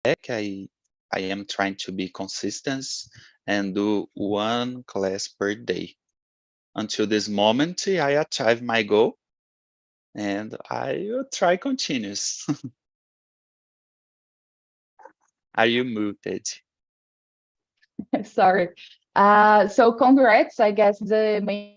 I am trying to be consistent and do one class per day. Until this moment, I achieve my goal and I will try continuous. Are you muted? Sorry. So congrats, I guess the main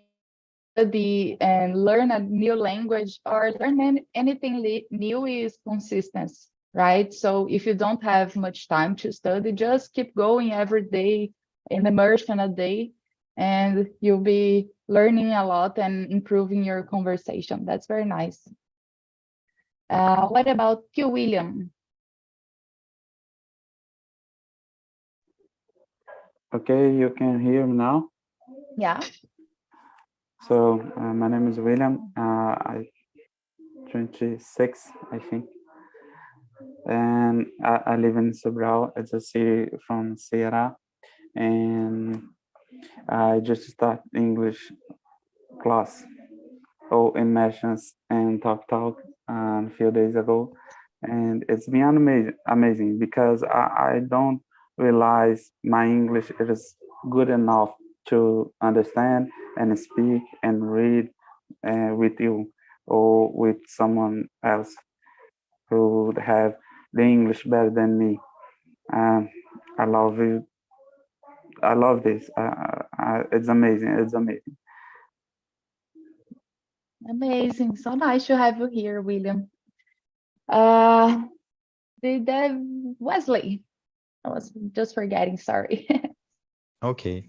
study and learn a new language or learn anything new is consistency, right? So if you don't have much time to study, just keep going every day, an immersion a day, and you'll be learning a lot and improving your conversation. That's very nice. What about you, William? Okay, you can hear me now. Yeah. So my name is William. I 26, I think, and I live in Sobral. It's a city from Ceará, and I just start English class or immersions and talk a few days ago, and it's been amazing because I don't realize my English is good enough to understand and speak and read with you or with someone else who would have the English better than me. Um, I love it. I love this. It's amazing. It's amazing. Amazing. So nice to have you here, William. Uh, Wesley. I was just forgetting, sorry. Okay.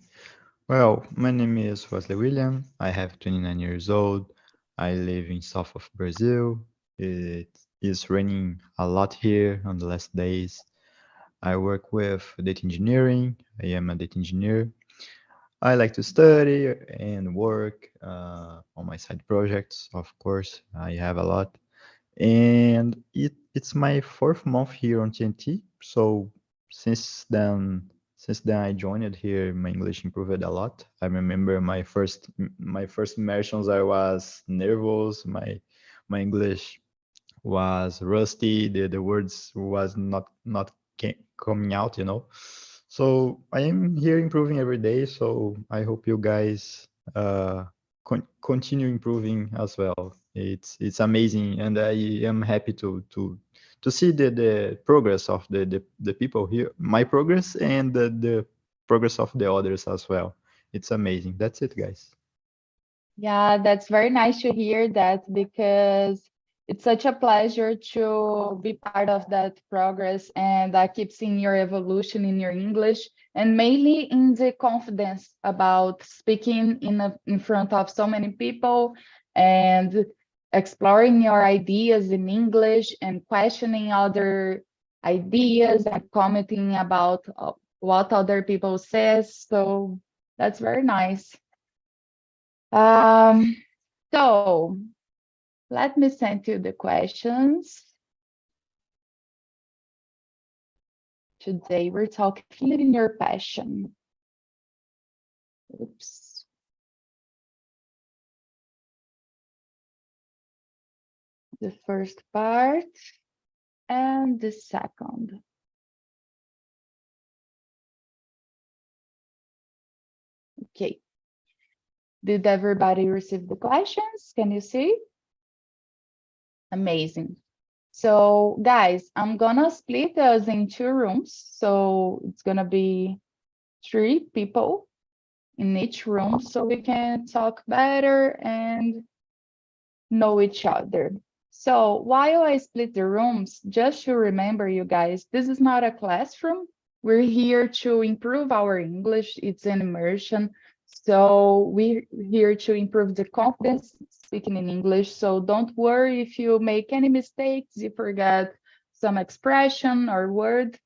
Well, my name is Wesley William. I have 29 years old. I live in south of Brazil. It is raining a lot here on the last days. I work with data engineering. I am a data engineer. I like to study and work on my side projects. Of course, I have a lot. And it's my fourth month here on TNT. So since then, since then I joined here, my English improved a lot. I remember my first immersions, I was nervous. My English was rusty. The words was not coming out, you know. So I am here improving every day. So I hope you guys continue improving as well. It's amazing, and I am happy to see the progress of the people here, my progress, and the progress of the others as well. It's amazing. That's it, guys. Yeah, that's very nice to hear that because it's such a pleasure to be part of that progress. And I keep seeing your evolution in your English and mainly in the confidence about speaking in front of so many people and exploring your ideas in English and questioning other ideas and commenting about what other people says. So that's very nice. Um, so let me send you the questions. Today we're talking feeling your passion. Oops. The first part and the second. Okay. Did everybody receive the questions? Can you see? Amazing. So guys, I'm gonna split us in two rooms. So it's gonna be 3 people in each room so we can talk better and know each other. So while I split the rooms, just to remember you guys, this is not a classroom. We're here to improve our English. It's an immersion. So we're here to improve the confidence speaking in English. So don't worry if you make any mistakes, you forget some expression or word.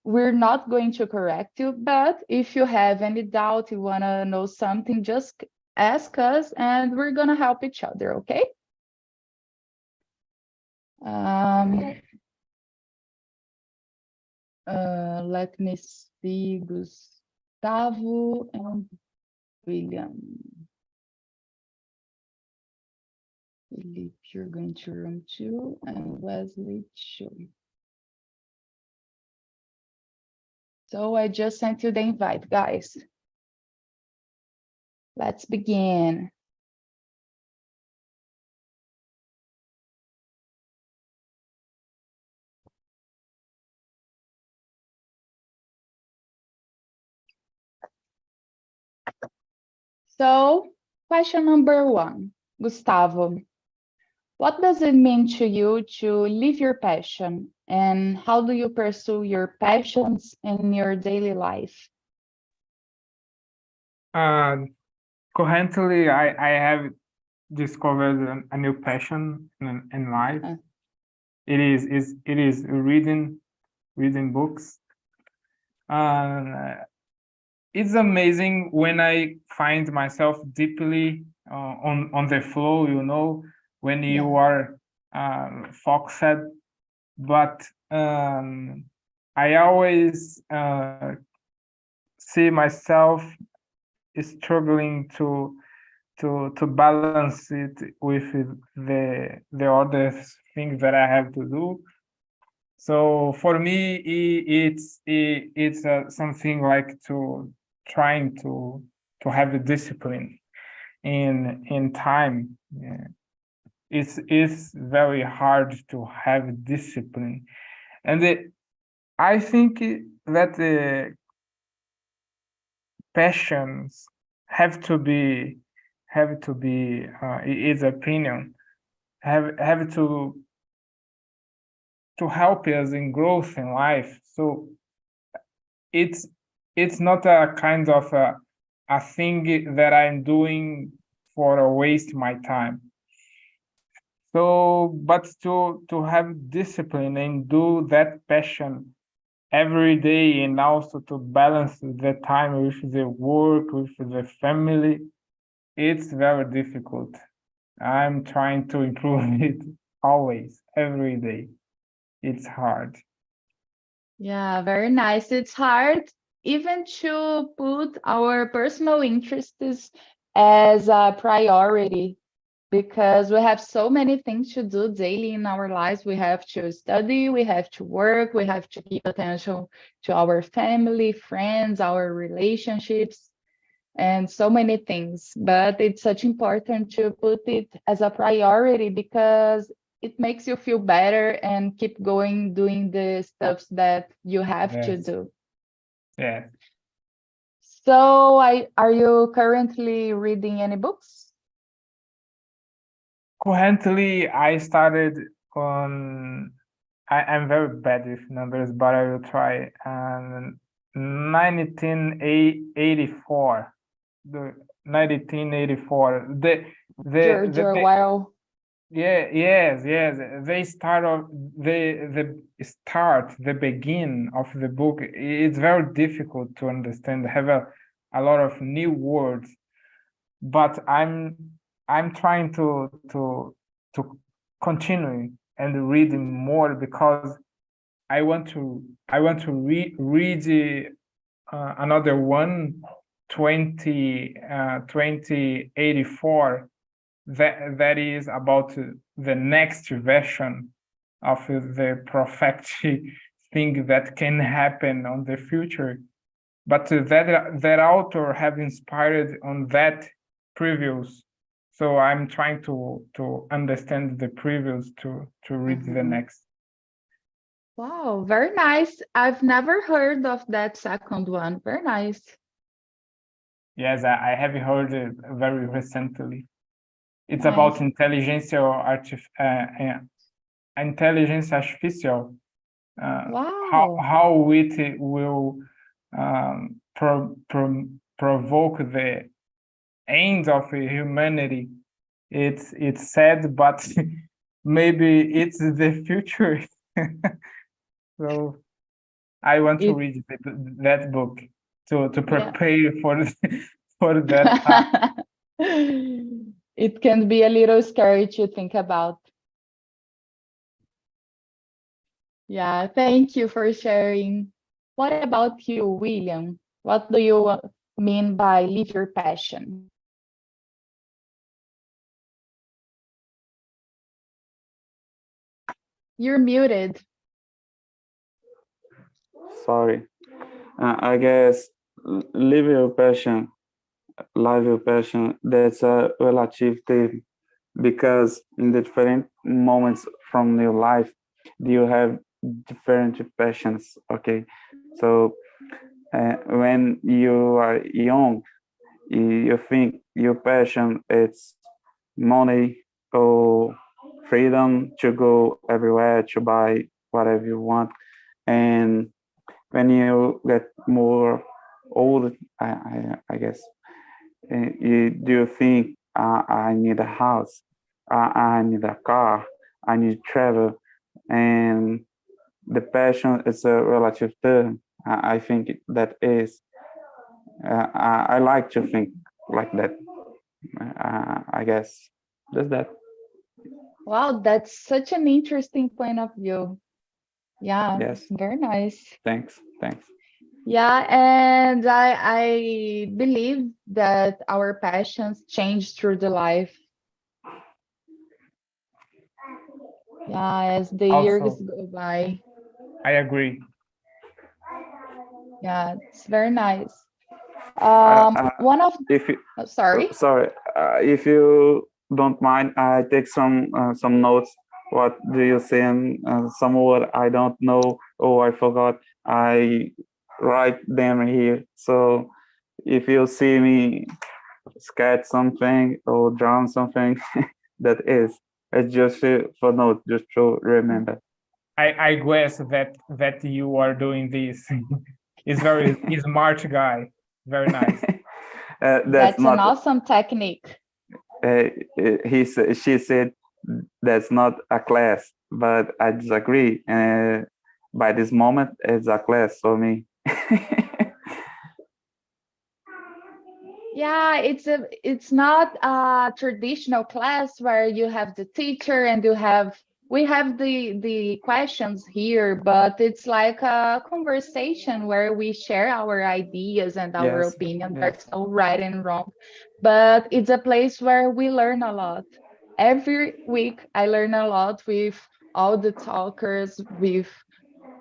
We're not going to correct you, but if you have any doubt, you want to know something, just ask us and we're going to help each other, okay? Um, Let me see, Gustavo and William. Felipe, you're going to room 2, and Wesley 2. So I just sent you the invite, guys. Let's begin. So, question number 1, Gustavo. What does it mean to you to live your passion? And how do you pursue your passions in your daily life? Currently, I have discovered a new passion in life. Uh. It is reading books. It's amazing when I find myself deeply on the flow, when you are focused. But I always see myself struggling to balance it with the other things that I have to do. So for me, it's something like trying to have a discipline in time. Yeah. It's very hard to have discipline, and I think that the passions have to be its opinion have to help us in growth in life. So it's not a kind of a thing that I'm doing for a waste my time. So, but to have discipline and do that passion every day, and also to balance the time with the work, with the family, it's very difficult. I'm trying to improve it always, every day. It's hard. Yeah, very nice. It's hard even to put our personal interests as a priority because we have so many things to do daily in our lives. We have to study, we have to work, we have to give attention to our family, friends, our relationships, and so many things. But it's such important to put it as a priority because it makes you feel better and keep going doing the stuff that you have to Yes. do. Yeah. So, are you currently reading any books? Currently, I started on. I'm very bad with numbers, but I will try. 1984. The 1984. George Orwell. Yeah, yes. They start of the begin of the book. It's very difficult to understand. Have a lot of new words, but I'm trying to continue and reading more because I want to read another one 2084 that is about the next version of the prophetic thing that can happen on the future. But that author have inspired on that previous. So I'm trying to understand the previous to read the next. Wow, very nice. I've never heard of that second one. Very nice. Yes, I have heard it very recently. It's Nice. about intelligence artificial. Wow. How it will provoke the end of humanity. It's sad, but maybe it's the future. So I want to read that book to prepare for for that time. It can be a little scary to think about. Yeah, thank you for sharing. What about you, William? What do you mean by live your passion? You're muted. Sorry. I guess live your passion, live your passion. That's a relative term because in the different moments from your life, you have different passions. Okay, so when you are young, you think your passion it's money or freedom to go everywhere to buy whatever you want, and when you get more old, I guess you do think I need a house, I need a car, I need to travel, and the passion is a relative term. I think that is. I like to think like that. I guess just that. Wow, that's such an interesting point of view. Yeah, Yes. very nice. Thanks. Thanks. Yeah, and I believe that our passions change through the life. Yeah, as the years Also, go by. I agree. Yeah, it's very nice. Uh, uh, One of, if you, oh, sorry. sorry, if you don't mind, I take some notes. What do you say? And some word I don't know. Oh, I forgot. I write them here. So if you see me sketch something or draw something, that is. It's just for note, just to remember. I guess that you are doing this. Is very smart guy. Very nice. That's That's an not. awesome technique. Uh, she said that's not a class, but I disagree. By this moment, it's a class for me. Yeah, it's not a traditional class where you have the teacher and we have the questions here, but it's like a conversation where we share our ideas and our Yes, opinion. yes, There's no right and wrong, but it's a place where we learn a lot. Every week I learn a lot with all the talkers, with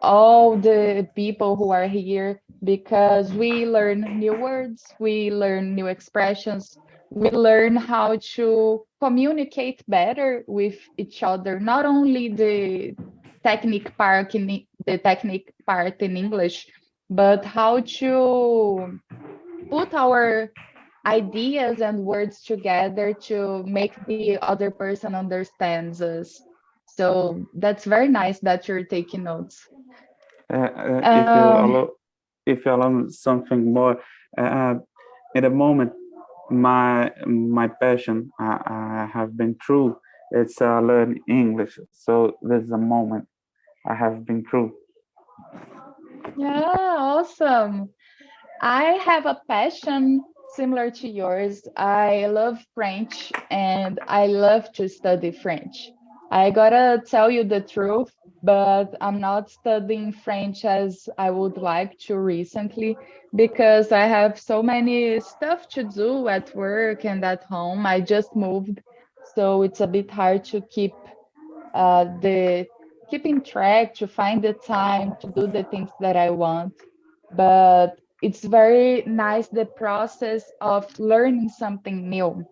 all the people who are here because we learn new words, we learn new expressions, we learn how to communicate better with each other, not only the technique part in English, but how to put our ideas and words together to make the other person understands us. So that's very nice that you're taking notes. if you Um, allow, if you allow something more, uh, in the moment, my passion I have been through. It's learn English. So this is a moment I have been through. yeah, awesome. I have a passion similar to yours. I love French and I love to study French. I gotta tell you the truth, but I'm not studying French as I would like to recently because I have so many stuff to do at work and at home. I just moved, so it's a bit hard to the keeping track, to find the time to do the things that I want. But it's very nice the process of learning something new.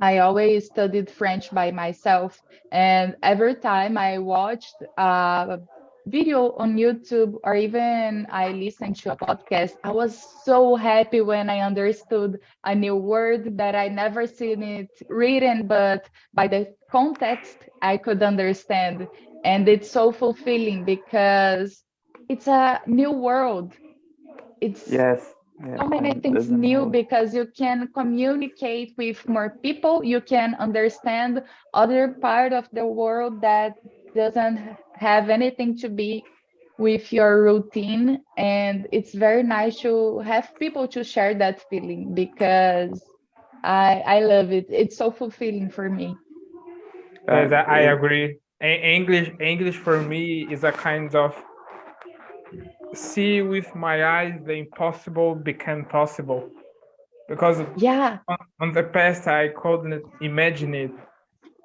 I always studied French by myself, and every time I watched a video on YouTube or even I listened to a podcast, I was so happy when I understood a new word that I never seen it written, but by the context I could understand. And it's so fulfilling because it's a new world. It's Yes, yes, so many things doesn't new know. because you can communicate with more people, you can understand other part of the world that doesn't have anything to be with your routine, and it's very nice to have people to share that feeling because I love it. It's so fulfilling for me. Yes, I It, agree. English for me is a kind of see with my eyes the impossible become possible. Because Yeah, on the past I couldn't imagine it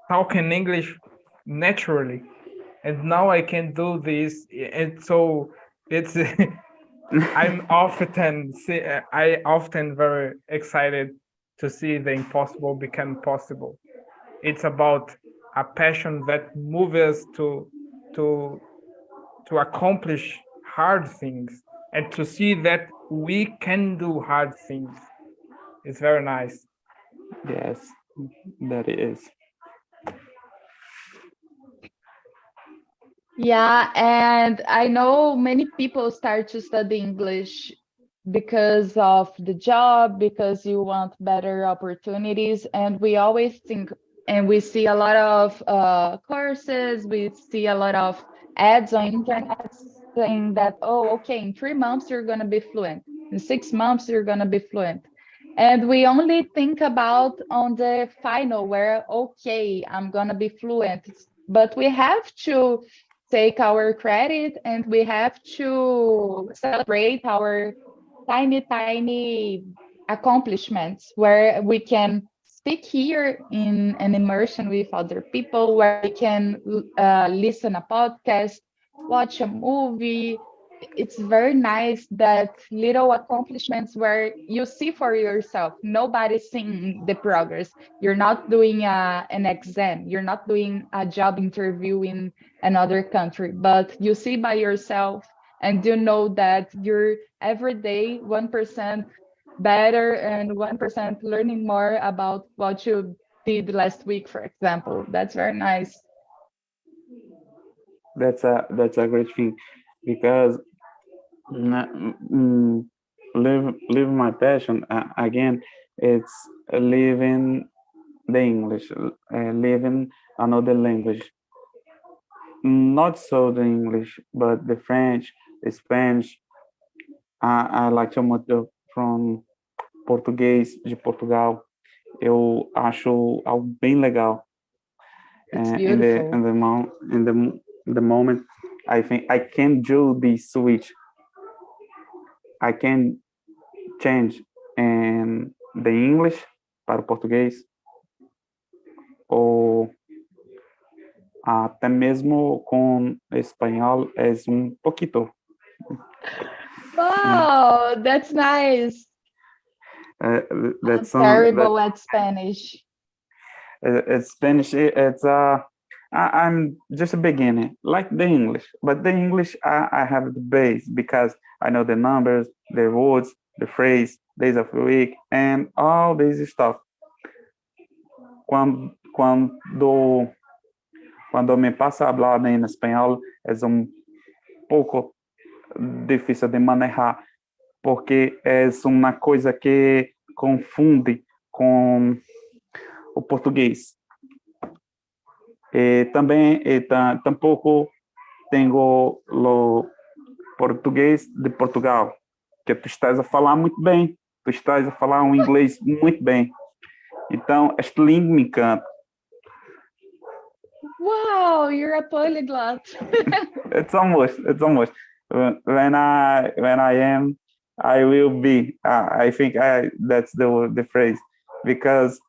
talking English naturally, and now I can do this, and so it's I often very excited to see the impossible become possible. It's about a passion that moves us to accomplish hard things and to see that we can do hard things. It's very nice. Yes, that is. Yeah, and I know many people start to study English because of the job, because you want better opportunities. And we always think, and we see a lot of courses, we see a lot of ads on internet saying that, oh, okay, in 3 months you're going to be fluent. In 6 months you're going to be fluent. And we only think about on the final where, okay, I'm going to be fluent. But we have to take our credit and we have to celebrate our tiny accomplishments where we can speak here in an immersion with other people, where we can listen a podcast, watch a movie. It's very nice that little accomplishments where you see for yourself. Nobody's seeing the progress. You're not doing an exam. You're not doing a job interview in another country, but you see by yourself and you know that you're every day 1% better and 1% learning more about what you did last week, for example. That's very nice. That's a great thing, because mm, mm, live my passion, again. It's living the English, living another language, not so the English, but the French, the Spanish. I like so much from português de Portugal. Eu acho algo bem legal. It's In beautiful. the moment, I think I can do the switch. I can change and the English para o português, ou até mesmo com espanhol é um pouquito. Wow, that's nice. Uh, I'm that's terrible at Spanish. it's Spanish. I'm just a beginner, like the English, but the English I have the base, because I know the numbers, the words, the phrase, days of the week, and all this stuff. Quando quando Cuando me pasa a hablar en español es un poco difícil de manejar, porque es una coisa que confunde com o português. Também tampouco tenho o português de Portugal, que tu estás a falar muito bem, tu estás a falar um inglês muito bem. Então, esta língua me encanta. Wow, you're a polyglot. It's almost. When I am, I will be. I think that's the phrase, because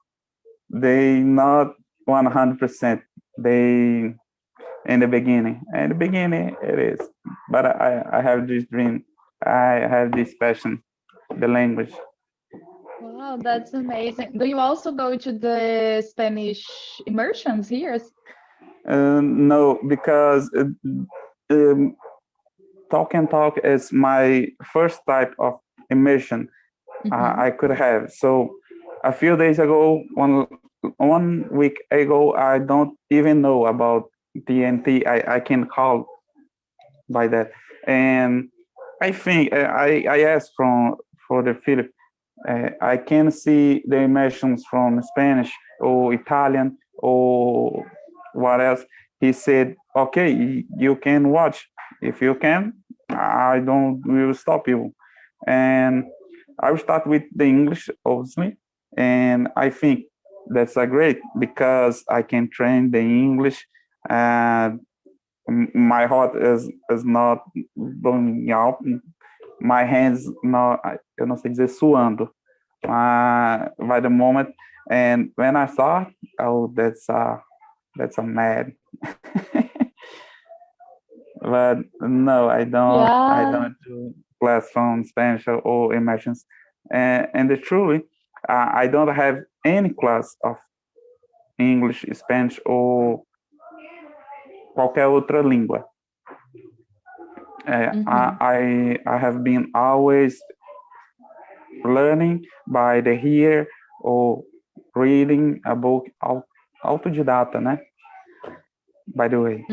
they not 100%. They in the beginning. In the beginning, it is. But I have this dream. I have this passion, the language. Wow, that's amazing. Do you also go to the Spanish immersions here? No, because um, talk and talk is my first type of immersion I could have. So a few days ago, one week ago, I don't even know about TNT. I can call by that, and I think I asked for the Philip. I can see the immersions from Spanish or Italian or what else. He said, "Okay, you can watch if you can. I don't will stop you." And I will start with the English, obviously, and I think that's a great, because I can train the English. And my heart is not going out. My hands not, eu não sei dizer suando, by the moment. And when I start, oh, that's a mad. But no, I don't. I Yeah, don't do class from Spanish or immersions. And truly, I don't have any class of English, Spanish or qualquer outra língua. I have been always learning by the hear or reading a book, autodidata, né? By the way.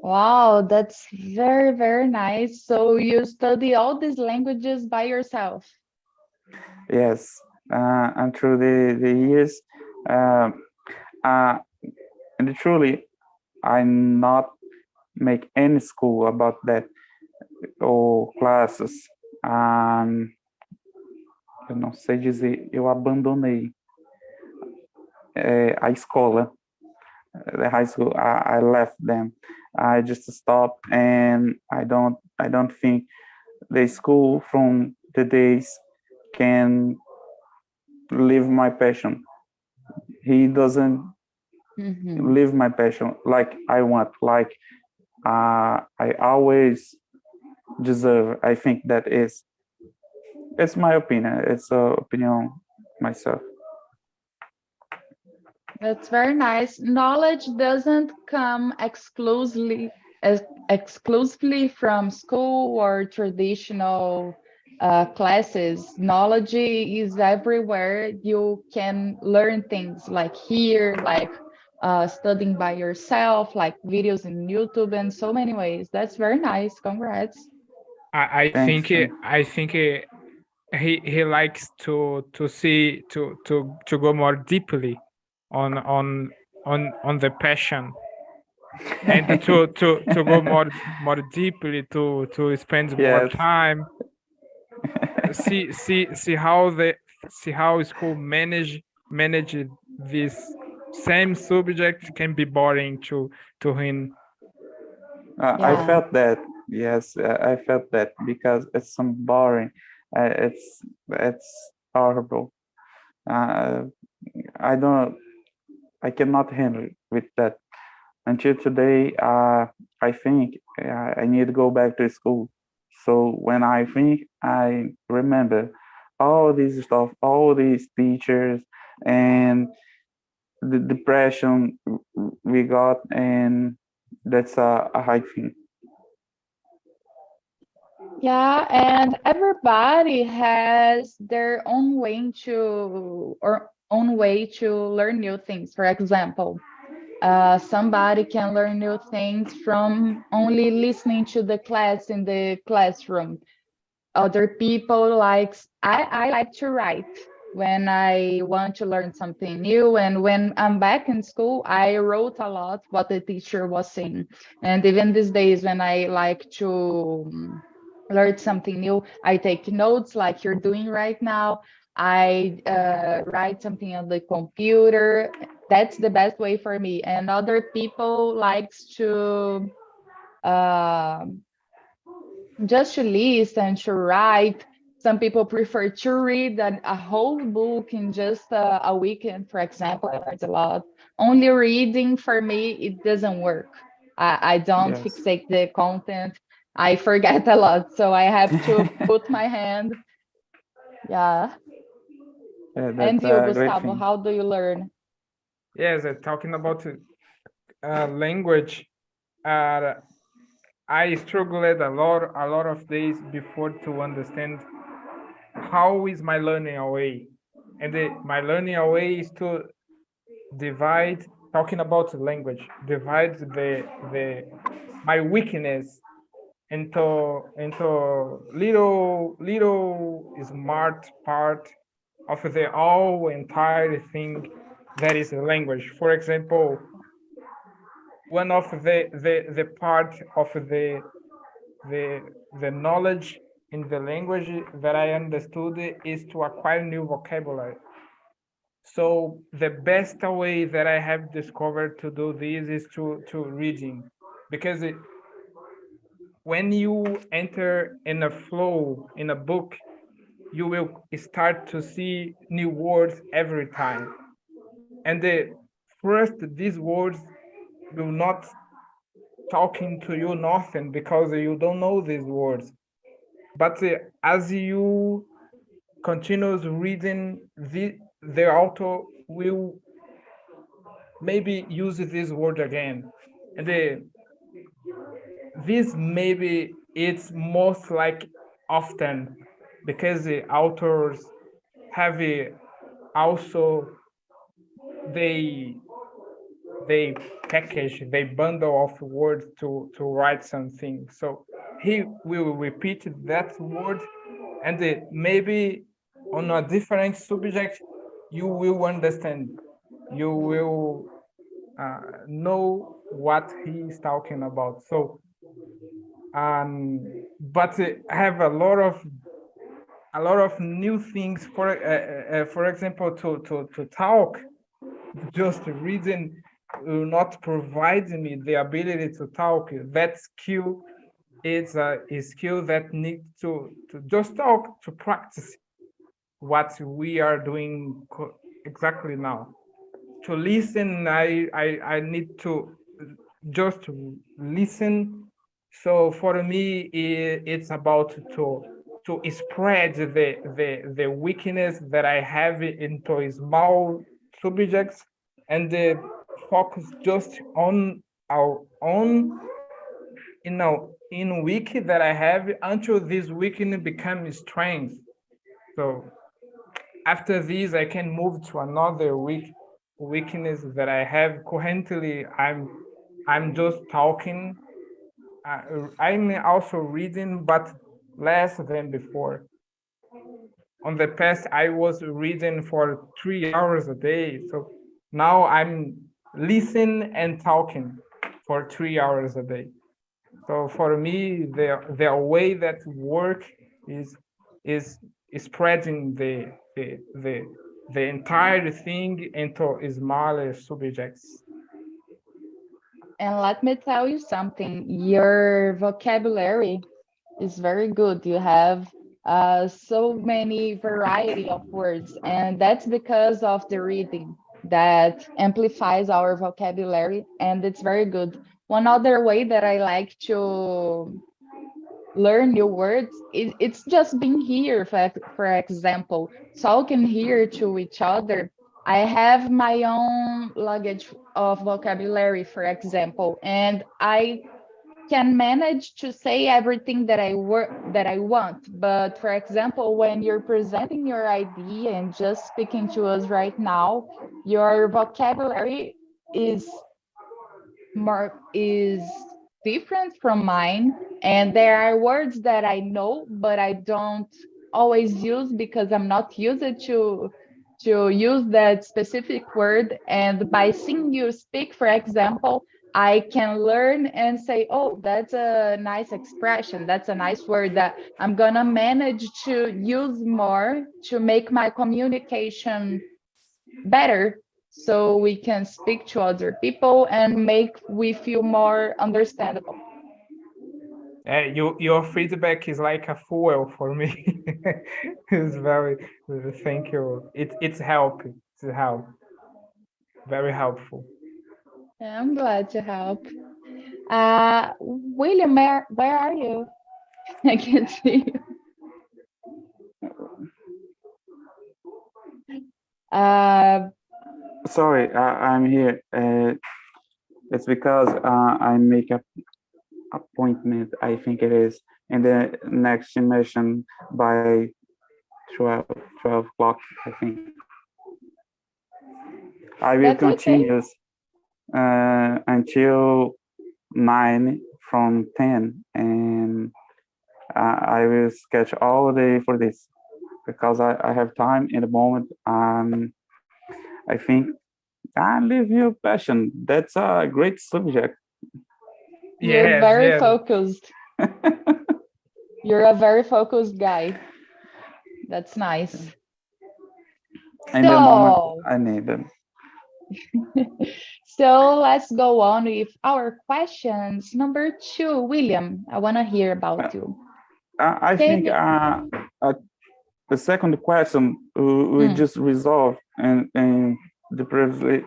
Wow, that's very, very nice. So you study all these languages by yourself? Yes, and through the years, and truly, I not make any school about that ou classes. Eu não sei dizer, eu abandonei a escola, the high school. I left them. I just stopped, and I don't think the school from the days can live my passion. He doesn't live my passion like I want, like I always deserve. I think that is, it's my opinion. It's an opinion myself. That's very nice. Knowledge doesn't come exclusively from school or traditional classes. Knowledge is everywhere. You can learn things like here, like studying by yourself, like videos in YouTube, and so many ways. That's very nice. Congrats. I Thanks, think he likes to go more deeply on the passion, and to go more deeply, to spend more Yes. time, see how school manage this same subject can be boring to him. I felt that. Yes, I felt that because it's some boring. It's horrible. I cannot handle with that. Until today, I think I need to go back to school. So when I think, I remember all this stuff, all these teachers, and the depression we got, and that's a high thing. Yeah, and everybody has their own way to learn new things. For example, somebody can learn new things from only listening to the class in the classroom. Other people I like to write when I want to learn something new, and when I'm back in school, I wrote a lot what the teacher was saying. And even these days when I like to learn something new, I take notes like you're doing right now. I write something on the computer. That's the best way for me. And other people likes to just to listen, to write. Some people prefer to read a whole book in just a weekend, for example. I learned a lot. Only reading, for me, it doesn't work. I don't fixate the content. I forget a lot, so I have to put my hand. Yeah. And That's you, a great Gustavo, thing. how do you learn? Yes, talking about language, I struggled a lot of days before to understand how is my learning away, and my learning away is to divide, talking about language, divide the my weakness into little smart part of the all entire thing that is a language. For example, one of the part of the knowledge in the language that I understood is to acquire new vocabulary. So the best way that I have discovered to do this is to reading, because when you enter in a flow in a book, you will start to see new words every time. And first, these words will not talking to you nothing because you don't know these words. But as you continues reading, the author will maybe use this word again. And this maybe it's most like often because the authors have also they package, they bundle of words to write something. So he will repeat that word, and maybe on a different subject, you will understand. You will know what he is talking about. So, but I have a lot of new things. For example, to talk, just reading will not provide me the ability to talk. That skill is a skill that needs to just talk, to practice what we are doing exactly now. To listen, I need to just listen. So for me, it's about to spread the weakness that I have into small subjects, and focus just on our own in weak that I have until this weakness becomes strength. So after this, I can move to another weakness that I have currently. I'm just talking. I'm also reading, but less than before. On the past, I was reading for 3 hours a day. So now I'm listening and talking for 3 hours a day. So for me, the way that work is is spreading the entire thing into smaller subjects. And let me tell you something, your vocabulary is very good. You have so many variety of words, and that's because of the reading that amplifies our vocabulary, and it's very good. One other way that I like to learn new words, it's just being here, for example, talking here to each other. I have my own luggage of vocabulary, for example, and I can manage to say everything that I want. But for example, when you're presenting your idea and just speaking to us right now, your vocabulary is different from mine, and there are words that I know but I don't always use because I'm not used to use that specific word. And by seeing you speak, for example, I can learn and say, oh, that's a nice expression, that's a nice word that I'm gonna manage to use more to make my communication better, so we can speak to other people and make we feel more understandable. Your feedback is like a fuel for me. It's very thank you. It's helping. It's help. Very helpful. I'm glad to help. William, where are you? I can't see you. Sorry, I'm here. It's because I make a appointment, I think it is, in the next immersion by 12 o'clock, I think. I will That's okay. continue until 9 from 10, and I will sketch all day for this because I have time in the moment. I think I live your passion. That's a great subject. You're Yes, very yes. focused. You're a very focused guy. That's nice. In the moment, So, I need them. so let's go on with our questions. Number 2, William, I want to hear about you. I Can think you- the second question we Mm. just resolved in the previous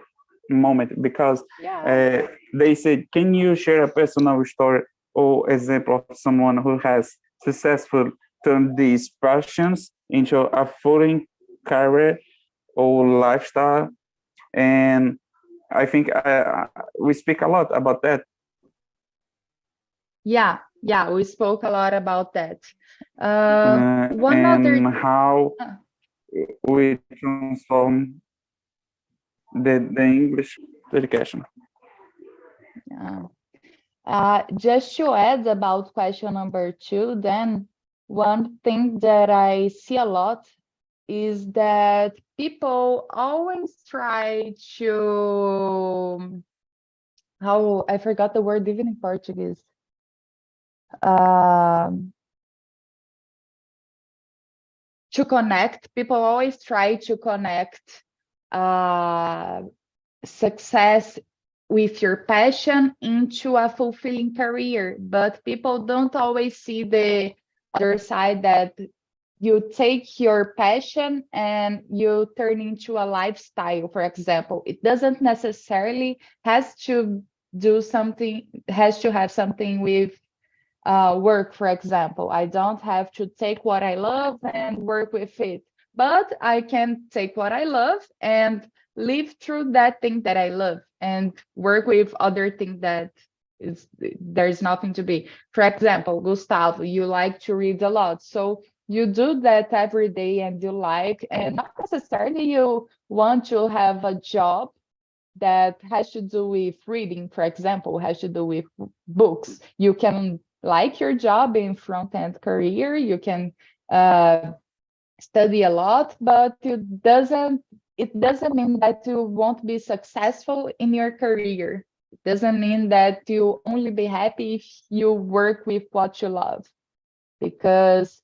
moment, because Yeah. they said, can you share a personal story or example of someone who has successfully turned these passions into a full career or lifestyle? And I think we speak a lot about that. Yeah, we spoke a lot about that. One other, And how uh, we transform the English education. just to add about question number 2, then one thing that I see a lot is that people always try to, how, I forgot the word even in Portuguese. To connect, people always try to connect success with your passion into a fulfilling career, but people don't always see the other side, that you take your passion and you turn into a lifestyle. For example, it doesn't necessarily has to have something with work. For example, I don't have to take what I love and work with it, but I can take what I love and live through that thing that I love and work with other things that there's nothing to be. For example, Gustavo, you like to read a lot, so you do that every day and you like, and not necessarily you want to have a job that has to do with reading, for example, has to do with books. You can like your job in front-end career, you can study a lot, but it doesn't mean that you won't be successful in your career. It doesn't mean that you only be happy if you work with what you love. Because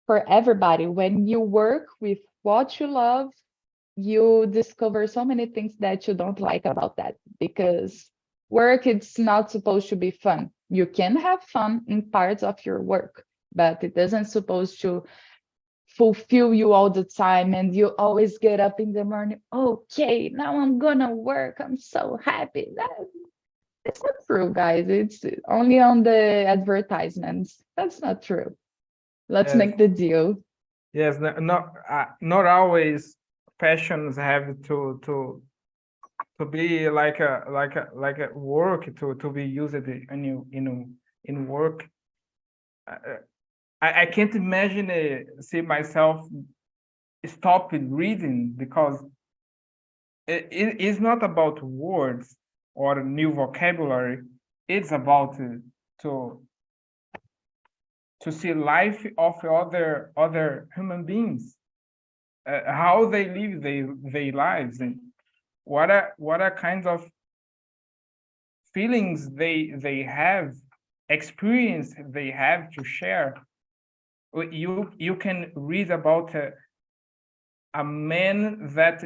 for everybody, when you work with what you love, you discover so many things that you don't like about that, because work, it's not supposed to be fun. You can have fun in parts of your work, but it doesn't supposed to fulfill you all the time, and you always get up in the morning, okay, now I'm gonna work, I'm so happy. It's not true, guys. It's only on the advertisements. That's not true. Let's Yes, make the deal. yes, not always passions have to be like a work to be used in in work. I can't imagine see myself stop reading, because it is not about words or new vocabulary. It's about to to see life of other human beings, how they live their lives, and what are kinds of feelings they have, experience they have to share. You can read about a man that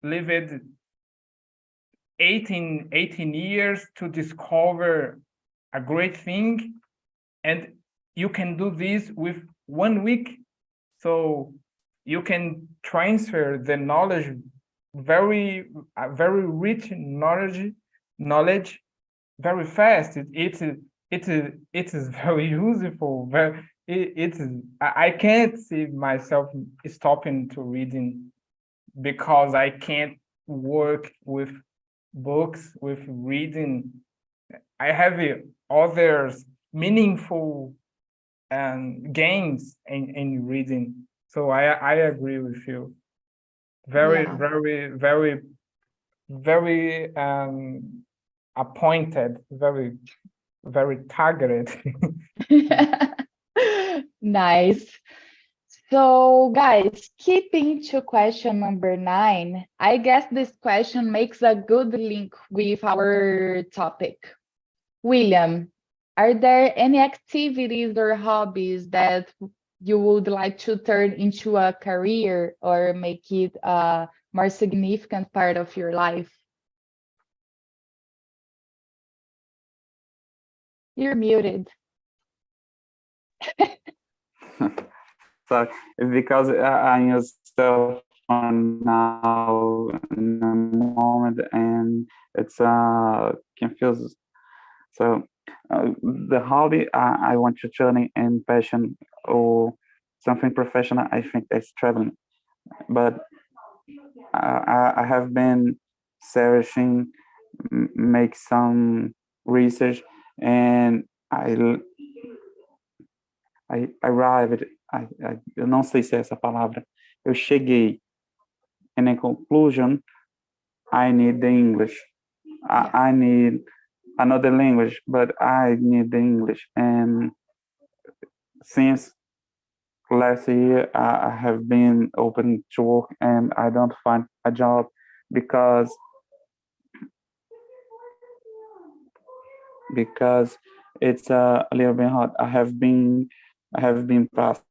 lived 18 years to discover a great thing, and you can do this with 1 week. So you can transfer the knowledge, very rich knowledge very fast. It is very useful. It is. I can't see myself stopping to reading, because I can't work with books, with reading. I have others meaningful gains in reading. So I agree with you. Very, Yeah. very appointed, very targeted. Nice. So, guys, keeping to question number 9, I guess this question makes a good link with our topic. William, are there any activities or hobbies that you would like to turn into a career or make it a more significant part of your life? You're muted. So it's because I'm use cell phone now in a moment, and it's confused. So the hobby I want to turn in passion or something professional, I think that's traveling. But I have been searching, make some research, and I arrived, eu não sei se é essa palavra, eu cheguei, and in conclusion, I need the English. I need another language, but I need the English. And since last year, I have been open to work and I don't find a job because it's a little bit hard. I have been passed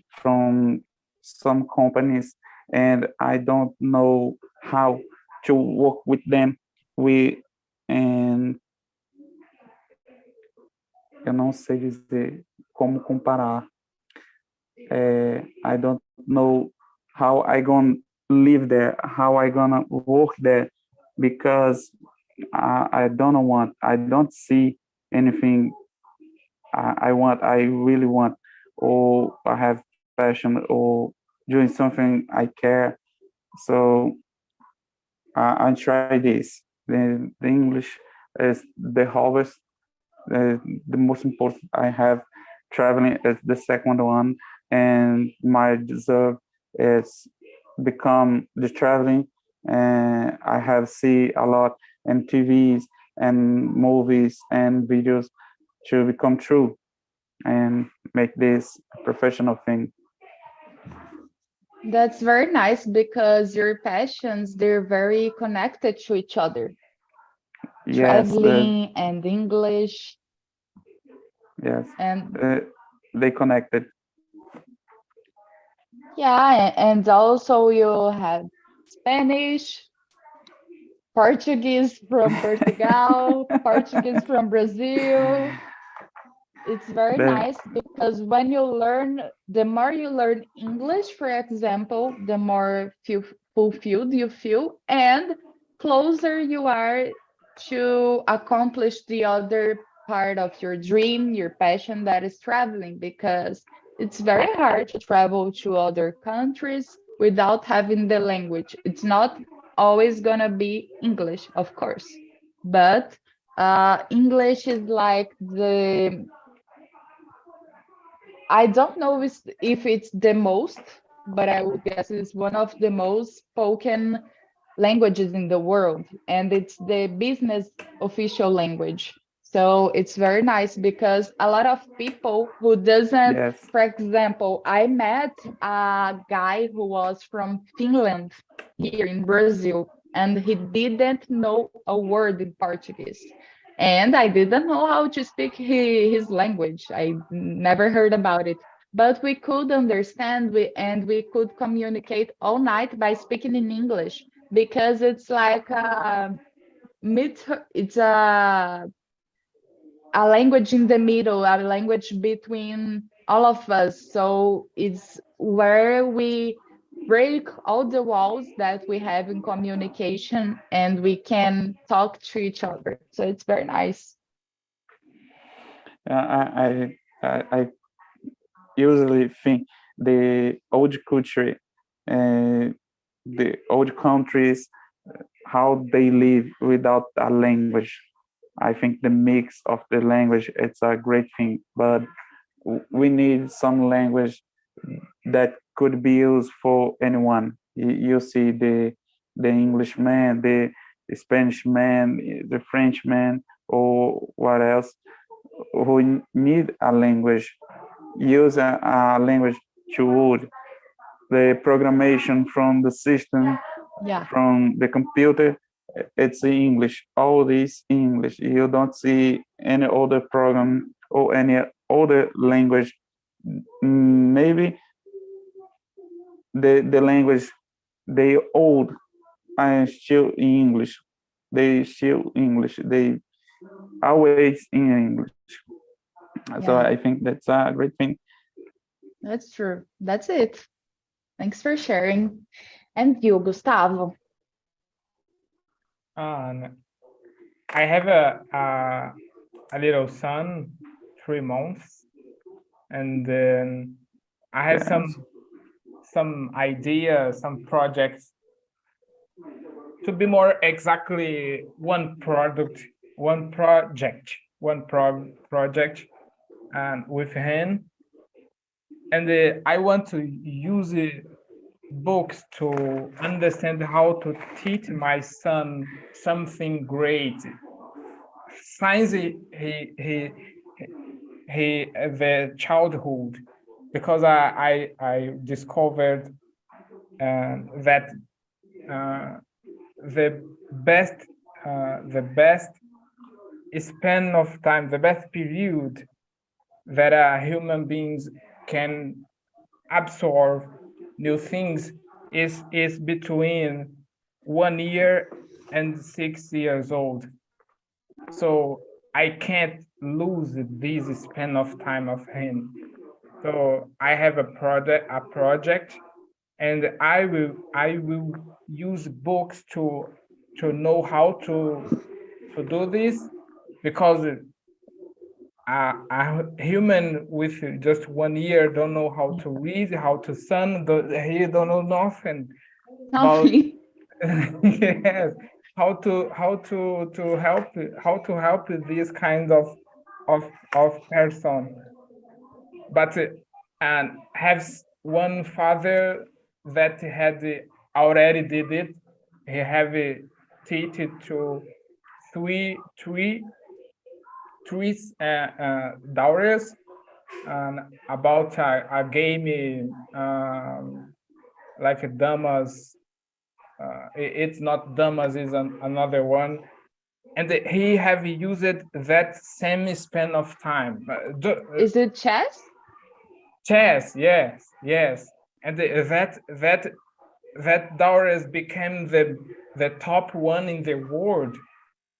from some companies and I don't know how to work with them. And eu não sei dizer como comparar. I don't know how I gonna live there, how I gonna work there, because I don't see anything I want, I really want, or I have passion, or doing something I care. So I try this. The English is the hardest, the most important I have. Traveling is the second one, and my deserve is become the traveling. And I have see a lot in TVs and movies and videos to become true and make this a professional thing. That's very nice because your passions, they're very connected to each other. Yes, Traveling and English. yes, And they connected. yeah, and also you have Spanish, Portuguese from Portugal, Portuguese from Brazil. It's very nice because when you learn, the more you learn English, for example, the more fulfilled you feel and closer you are to accomplish the other part of your dream, your passion, that is traveling, because it's very hard to travel to other countries without having the language. It's not always gonna be English, of course, but English is like I don't know if it's the most, but I would guess it's one of the most spoken languages in the world, and it's the business official language. So it's very nice because a lot of people who doesn't, Yes. for example, I met a guy who was from Finland here in Brazil, and he didn't know a word in Portuguese. And I didn't know how to speak his language. I never heard about it. But we could understand, and we could communicate all night by speaking in English, because it's like it's a language in the middle, a language between all of us. So it's where we break all the walls that we have in communication and we can talk to each other. So it's very nice. I usually think the old culture, the old countries, how they live without a language. I think the mix of the language, it's a great thing, but we need some language that could be used for anyone. You see the English man, the Spanish man, the French man, or what else, who need a language, use a language to would the programmation from the system, from the computer, it's English. All this English. You don't see any other program or any other language. Maybe the language they old and still in English. They still English. They always in English. So I think that's a great thing. That's true. That's it. Thanks for sharing. And you, Gustavo? And I have a little son, 3 months, and then I have Yes. some ideas, some projects. To be more exactly, one project, and with him, and I want to use books to understand how to teach my son something great. Science, the childhood, because I discovered that the best span of time, the best period that human beings can absorb new things is between 1 year and 6 years old. So I can't lose this span of time of him. So I have a project, and I will use books to know how to do this, because a human with just 1 year don't know how to read, how to sing, he don't know nothing about Nothing. yes, how to help this kind of person. But and has one father that had already did it. He have teach it to three three three daughters, and about a game, like a damas. It's not damas, is another one, and he have used that same span of time. Is it chess? Chess, yes, and that Doris became the top one in the world.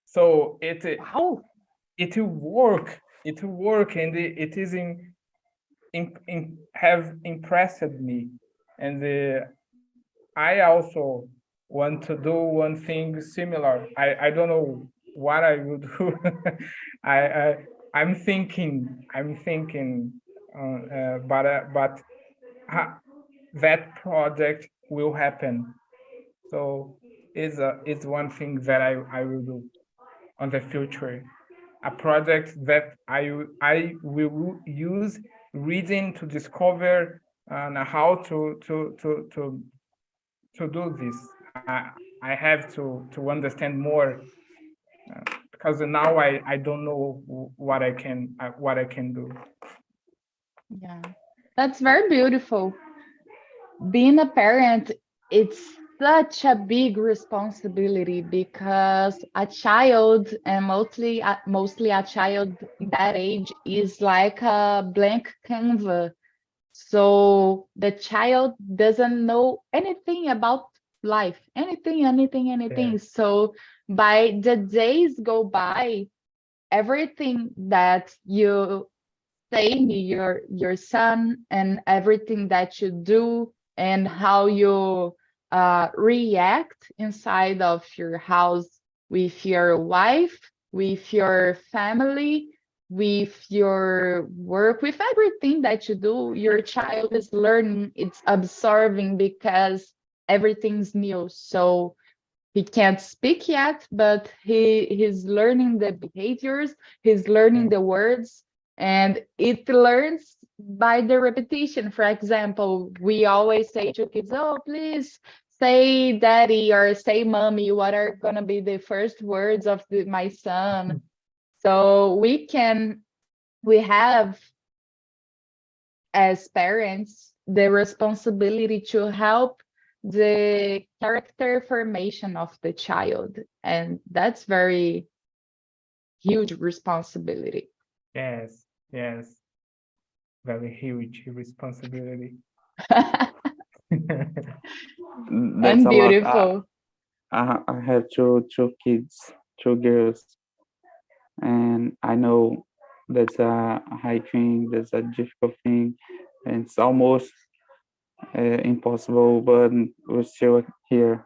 So Wow. it will work. It will work, and it is have impressed me, and I also want to do one thing similar. I don't know what I will do. I, I I'm thinking, but that project will happen. So it's one thing that I will do on the future. A project that I will use reading to discover and how to do this. I have to understand more, because now I don't know what I can do. Yeah. That's very beautiful. Being a parent, it's such a big responsibility because a child, and mostly a child that age, is like a blank canvas. So the child doesn't know anything about life, anything. Yeah. So by the days go by, everything that you saying your son, and everything that you do, and how you react inside of your house, with your wife, with your family, with your work, with everything that you do, your child is learning, it's observing, because everything's new. So he can't speak yet, but he's learning the behaviors, he's learning the words, and it learns by the repetition. For example, we always say to kids, oh, please say daddy or say mommy, what are gonna be the first words of my son? So we have, as parents, the responsibility to help the character formation of the child. And that's very huge responsibility. Yes, very huge responsibility. That's And a lot. beautiful. I have two kids, two girls, and I know that's a high thing, that's a difficult thing, and it's almost impossible, but we're still here.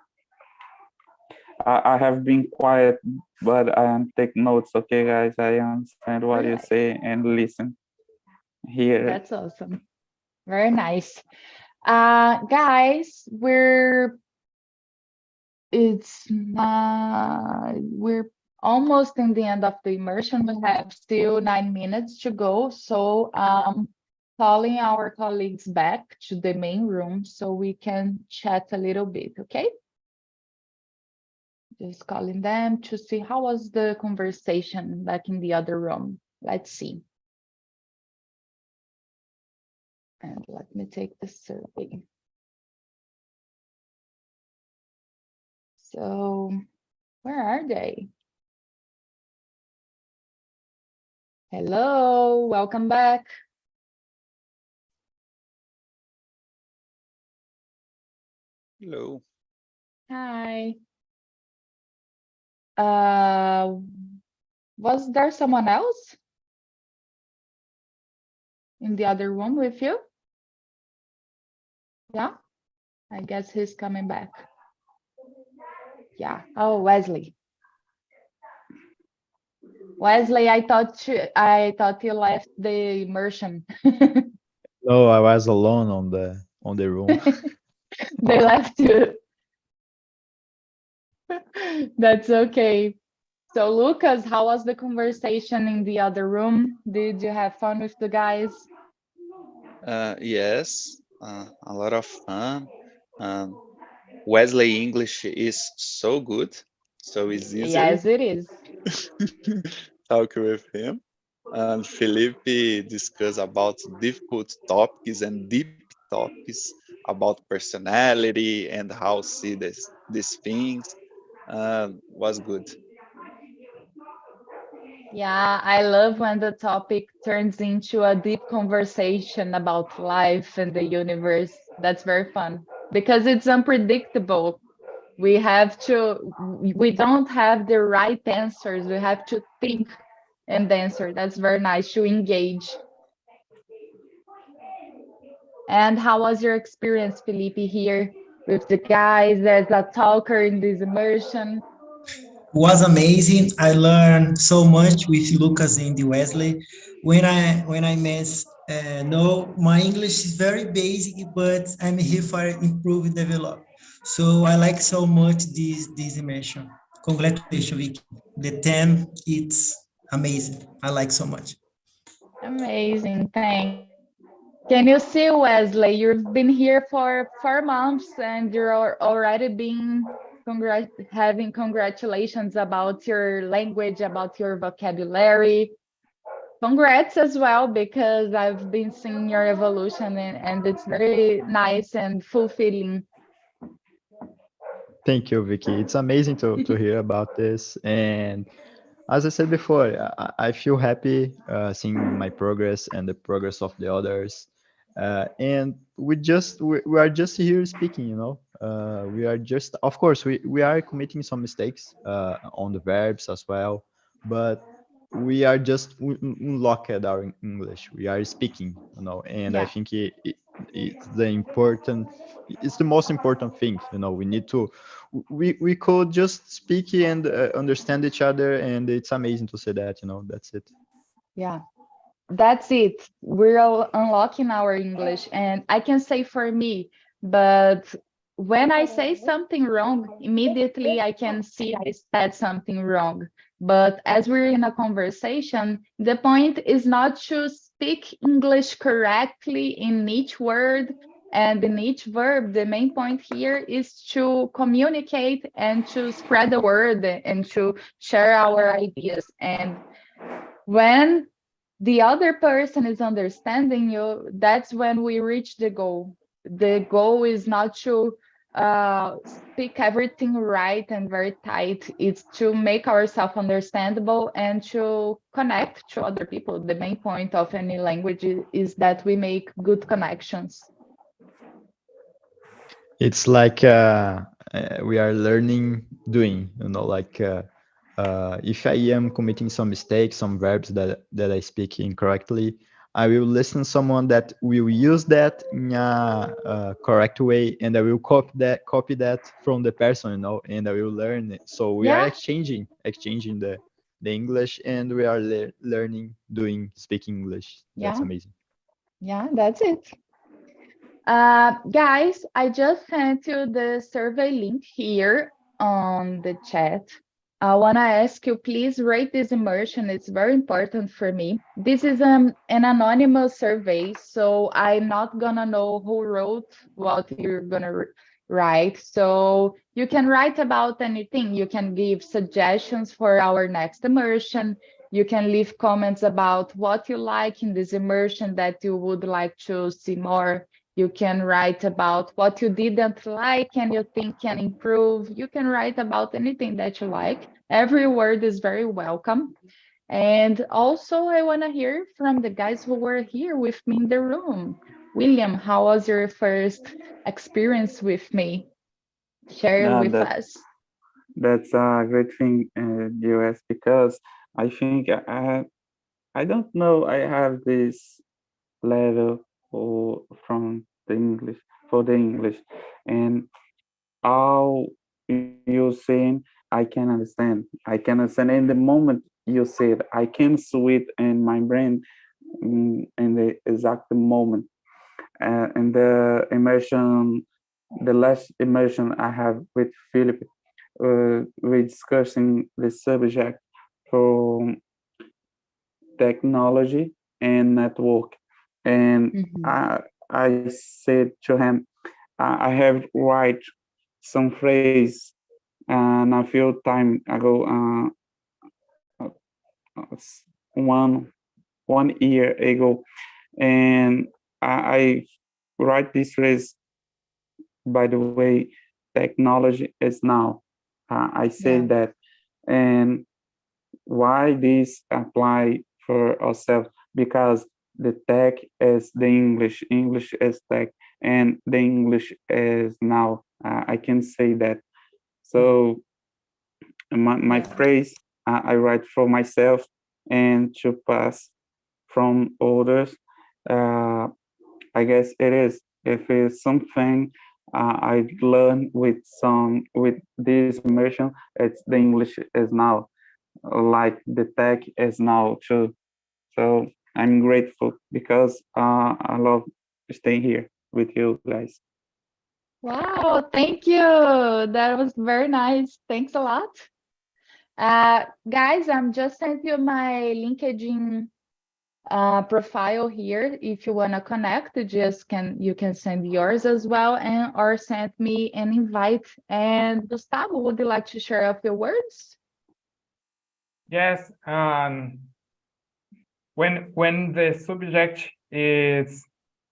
I have been quiet, but I am take notes. Okay, guys, I understand what you Right. say and listen here. That's awesome. Very nice. Guys, we're almost in the end of the immersion. We have still 9 minutes to go. So calling our colleagues back to the main room so we can chat a little bit, okay? Just calling them to see how was the conversation back in the other room. Let's see. And let me take the survey. So where are they? Hello, welcome back. Hello. Hi. Was there someone else in the other room with you? Yeah, I guess he's coming back. Yeah. Oh, Wesley. Wesley, I thought you left the immersion. No, I was alone on the room. They left you. That's okay. So, Lucas, how was the conversation in the other room? Did you have fun with the guys? Yes, a lot of fun. Wesley English is so good, so it's easier Yes, it is. talk with him. And Felipe discuss about difficult topics and deep topics about personality and how see these things. Was good. Yeah, I love when the topic turns into a deep conversation about life and the universe. That's very fun because it's unpredictable. We don't have the right answers. We have to think and answer. That's very nice to engage. And how was your experience, Felipe, here with the guys as a talker in this immersion? Was amazing. I learned so much with Lucas and Wesley. When I miss, no, my English is very basic, but I'm here for improve and develop. So I like so much this immersion. Congratulations, Vicky. The theme it's amazing. I like so much. Amazing, thanks. Can you see, Wesley? You've been here for 4 months and you're already being having congratulations about your language, about your vocabulary. Congrats as well, because I've been seeing your evolution and it's very nice and fulfilling. Thank you, Vicky. It's amazing to hear about this. And as I said before, I feel happy seeing my progress and the progress of the others. And we are just here speaking, you know. We are just, of course, we are committing some mistakes on the verbs as well, but we are just unlocked our English. We are speaking, you know, and I Yeah. think it's the important, it's the most important thing, you know. We need to, we could just speak and understand each other, and it's amazing to say that, you know. That's it. Yeah, that's it. We're all unlocking our English. And I can say for me, but when I say something wrong, immediately I can see I said something wrong. But as we're in a conversation, the point is not to speak English correctly in each word and in each verb. The main point here is to communicate and to spread the word and to share our ideas. And when the other person is understanding you, that's when we reach the goal. The goal is not to speak everything right and very tight. It's to make ourselves understandable and to connect to other people. The main point of any language is that we make good connections. It's like we are learning doing, you know, like if I am committing some mistakes, some verbs that I speak incorrectly, I will listen someone that will use that in a correct way, and I will copy that from the person, and I will learn it. So we are Yeah, exchanging the English, and we are learning speaking English. That's yeah, amazing. yeah, that's it. Guys, I just sent you the survey link here on the chat. I want to ask you, please rate this immersion. It's very important for me. This is an anonymous survey, so I'm not gonna know who wrote what you're gonna write. So you can write about anything. You can give suggestions for our next immersion. You can leave comments about what you like in this immersion that you would like to see more. You can write about what you didn't like and you think can improve. You can write about anything that you like. Every word is very welcome. And also, I want to hear from the guys who were here with me in the room. William, how was your first experience with me? Share Yeah, with us. that's a great thing in US, because I think I don't know, I have this level from the English, for the English, and all you saying, I can understand. I can understand in the moment you said, I can see it in my brain, in the exact moment. And the immersion, the last immersion I have with Philip, we're discussing the subject from technology and network. And Mhm. I said to him, I have write some phrase and a few time ago, one 1 year ago, and I write this phrase, by the way, technology is now. I say Yeah, that, and why this apply for ourselves? Because the tech is the English, English is tech, and the English is now. I can say that. So my yeah. phrase, I write for myself and to pass from others. Uh, I guess it is. If it's something I learn with this immersion, it's the English is now, like the tech is now too. So I'm grateful because I love staying here with you guys. Wow, thank you. That was very nice. Thanks a lot. Guys, I'm just sent you my LinkedIn profile here. If you want to connect, you can send yours as well, and or send me an invite. And Gustavo, would you like to share a few words? Yes, when the subject is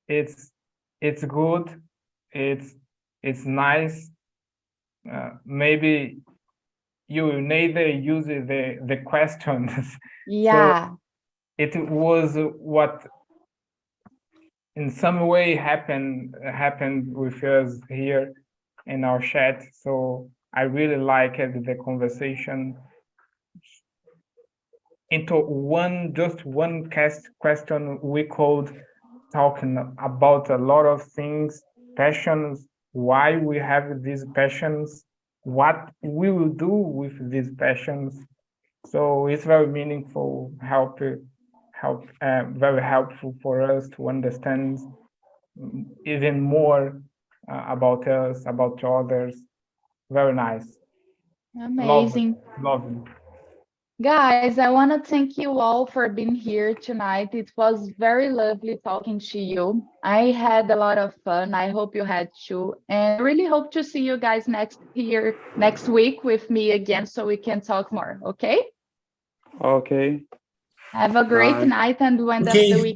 it's it's good, it's it's nice. Maybe you neither use the questions. So Yeah, it was what in some way happened with us here in our chat. So I really liked the conversation into just one question. We could talking about a lot of things, passions, why we have these passions, what we will do with these passions. So it's very meaningful, very helpful for us to understand even more about us, about others. Very nice. Love it. amazing. Love it. Guys, I want to thank you all for being here tonight. It was very lovely talking to you. I had a lot of fun. I hope you had too. And I really hope to see you guys next week with me again so we can talk more. Okay? Okay, Have a great bye. night and end of the Okay. week.